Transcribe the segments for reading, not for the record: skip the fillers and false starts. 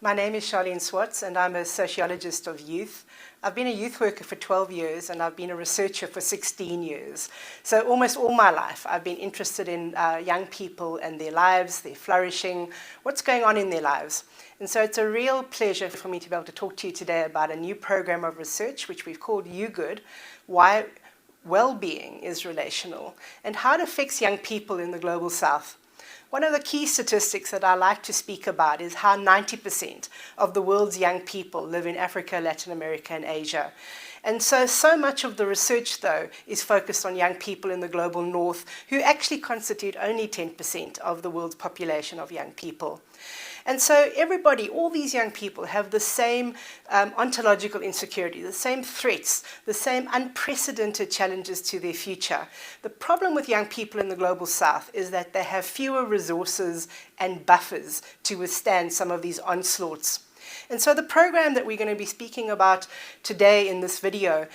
My name is Sharlene Swartz and I'm a sociologist of youth. I've been a youth worker for 12 years and I've been a researcher for 16 years. So almost all my life I've been interested in young people and their lives, their flourishing, what's going on in their lives. And so it's a real pleasure for me to be able to talk to you today about a new program of research which we've called YouGood, Why Well-Being is Relational, and how it affects young people in the Global South. One of the key statistics that I like to speak about is how 90% of the world's young people live in Africa, Latin America, and Asia. And so much of the research, though, is focused on young people in the global north, who actually constitute only 10% of the world's population of young people. And so everybody, all these young people have the same ontological insecurity, the same threats, the same unprecedented challenges to their future. The problem with young people in the Global South is that they have fewer resources and buffers to withstand some of these onslaughts. And so the program that we're going to be speaking about today in this video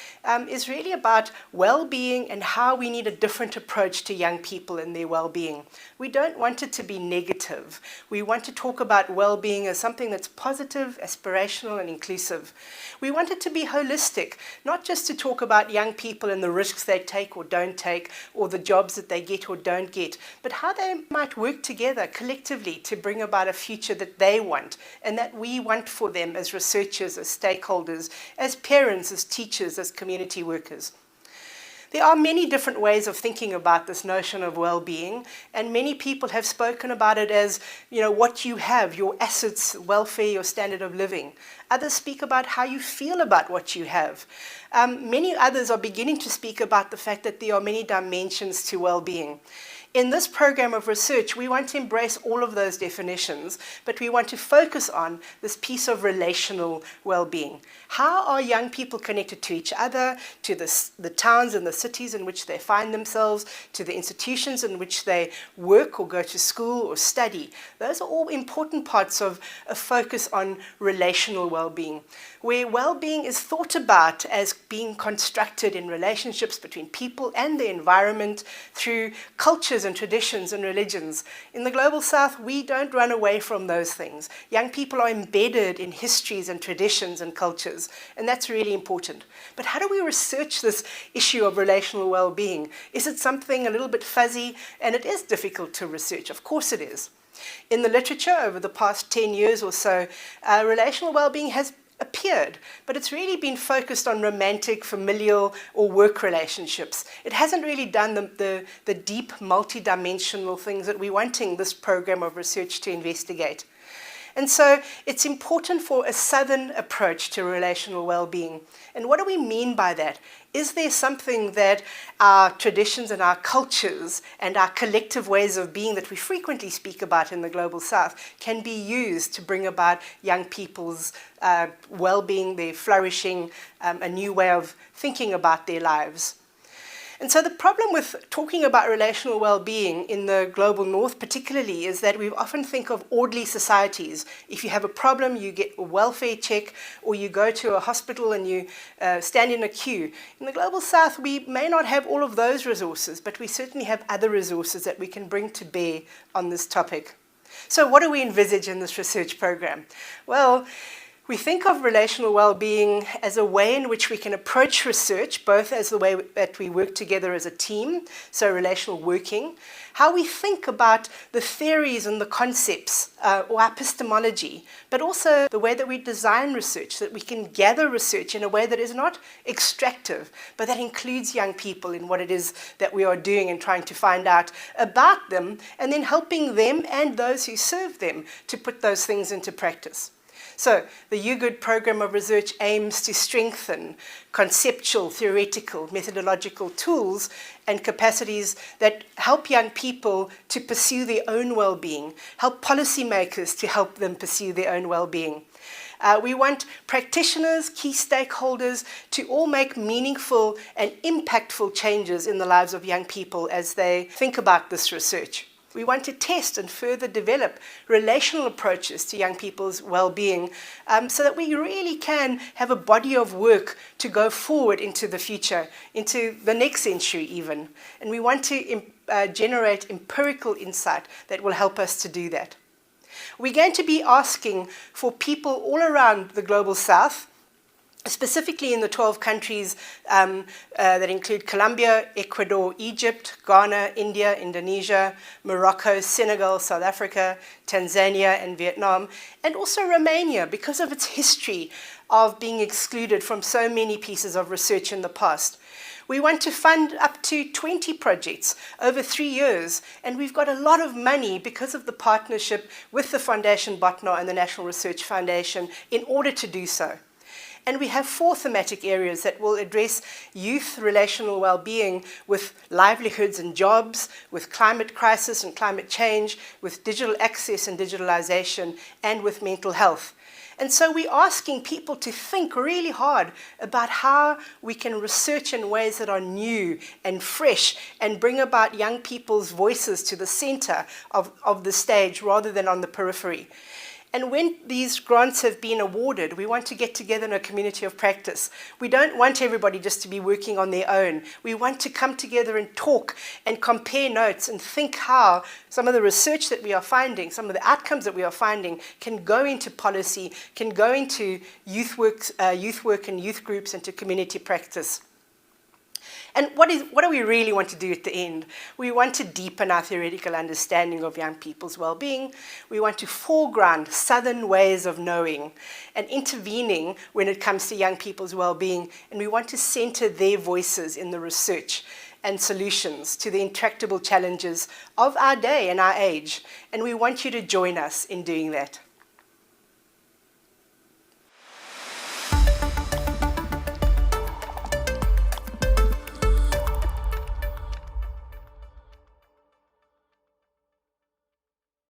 is really about well-being and how we need a different approach to young people and their well-being. We don't want it to be negative. We want to talk about well-being as something that's positive, aspirational, and inclusive. We want it to be holistic, not just to talk about young people and the risks they take or don't take, or the jobs that they get or don't get, but how they might work together collectively to bring about a future that they want and that we want for them as researchers, as stakeholders, as parents, as teachers, as community workers. There are many different ways of thinking about this notion of well-being, and many people have spoken about it as, what you have, your assets, welfare, your standard of living. Others speak about how you feel about what you have. Many others are beginning to speak about the fact that there are many dimensions to well-being. In this program of research, we want to embrace all of those definitions, but we want to focus on this piece of relational well-being. How are young people connected to each other, to the towns and the cities in which they find themselves, to the institutions in which they work or go to school or study? Those are all important parts of a focus on relational well-being, where well-being is thought about as being constructed in relationships between people and the environment through cultures and traditions and religions. In the Global South, we don't run away from those things. Young people are embedded in histories and traditions and cultures, and that's really important. But how do we research this issue of relational well-being? Is it something a little bit fuzzy? And it is difficult to research, of course it is. In the literature over the past 10 years or so, relational well-being has appeared, but it's really been focused on romantic, familial, or work relationships. It hasn't really done the deep, multi-dimensional things that we're wanting this program of research to investigate. And so it's important for a Southern approach to relational well-being. And what do we mean by that? Is there something that our traditions and our cultures and our collective ways of being that we frequently speak about in the Global South can be used to bring about young people's well-being, their flourishing, a new way of thinking about their lives? And so the problem with talking about relational well-being in the global north particularly is that we often think of orderly societies. If you have a problem, you get a welfare check, or you go to a hospital and you stand in a queue. In the global south, we may not have all of those resources, but we certainly have other resources that we can bring to bear on this topic. So what do we envisage in this research program? Well, we think of relational well-being as a way in which we can approach research, both as the way that we work together as a team, so relational working, how we think about the theories and the concepts or epistemology, but also the way that we design research, so that we can gather research in a way that is not extractive, but that includes young people in what it is that we are doing and trying to find out about them, and then helping them and those who serve them to put those things into practice. So the YouGood program of research aims to strengthen conceptual, theoretical, methodological tools and capacities that help young people to pursue their own well-being, help policymakers to help them pursue their own well-being. We want practitioners, key stakeholders to all make meaningful and impactful changes in the lives of young people as they think about this research. We want to test and further develop relational approaches to young people's well-being so that we really can have a body of work to go forward into the future, into the next century even. And we want to generate empirical insight that will help us to do that. We're going to be asking for people all around the global south, specifically in the 12 countries that include Colombia, Ecuador, Egypt, Ghana, India, Indonesia, Morocco, Senegal, South Africa, Tanzania, and Vietnam, and also Romania, because of its history of being excluded from so many pieces of research in the past. We want to fund up to 20 projects over 3 years, and we've got a lot of money because of the partnership with the Foundation Botnar and the National Research Foundation in order to do so. And we have 4 thematic areas that will address youth relational well-being with livelihoods and jobs, with climate crisis and climate change, with digital access and digitalisation, and with mental health. And so we're asking people to think really hard about how we can research in ways that are new and fresh and bring about young people's voices to the center of the stage rather than on the periphery. And when these grants have been awarded, we want to get together in a community of practice. We don't want everybody just to be working on their own. We want to come together and talk and compare notes and think how some of the research that we are finding, some of the outcomes that we are finding can go into policy, can go into youth work and youth groups and to community practice. And what do we really want to do at the end? We want to deepen our theoretical understanding of young people's well-being. We want to foreground Southern ways of knowing and intervening when it comes to young people's well-being. And we want to center their voices in the research and solutions to the intractable challenges of our day and our age. And we want you to join us in doing that.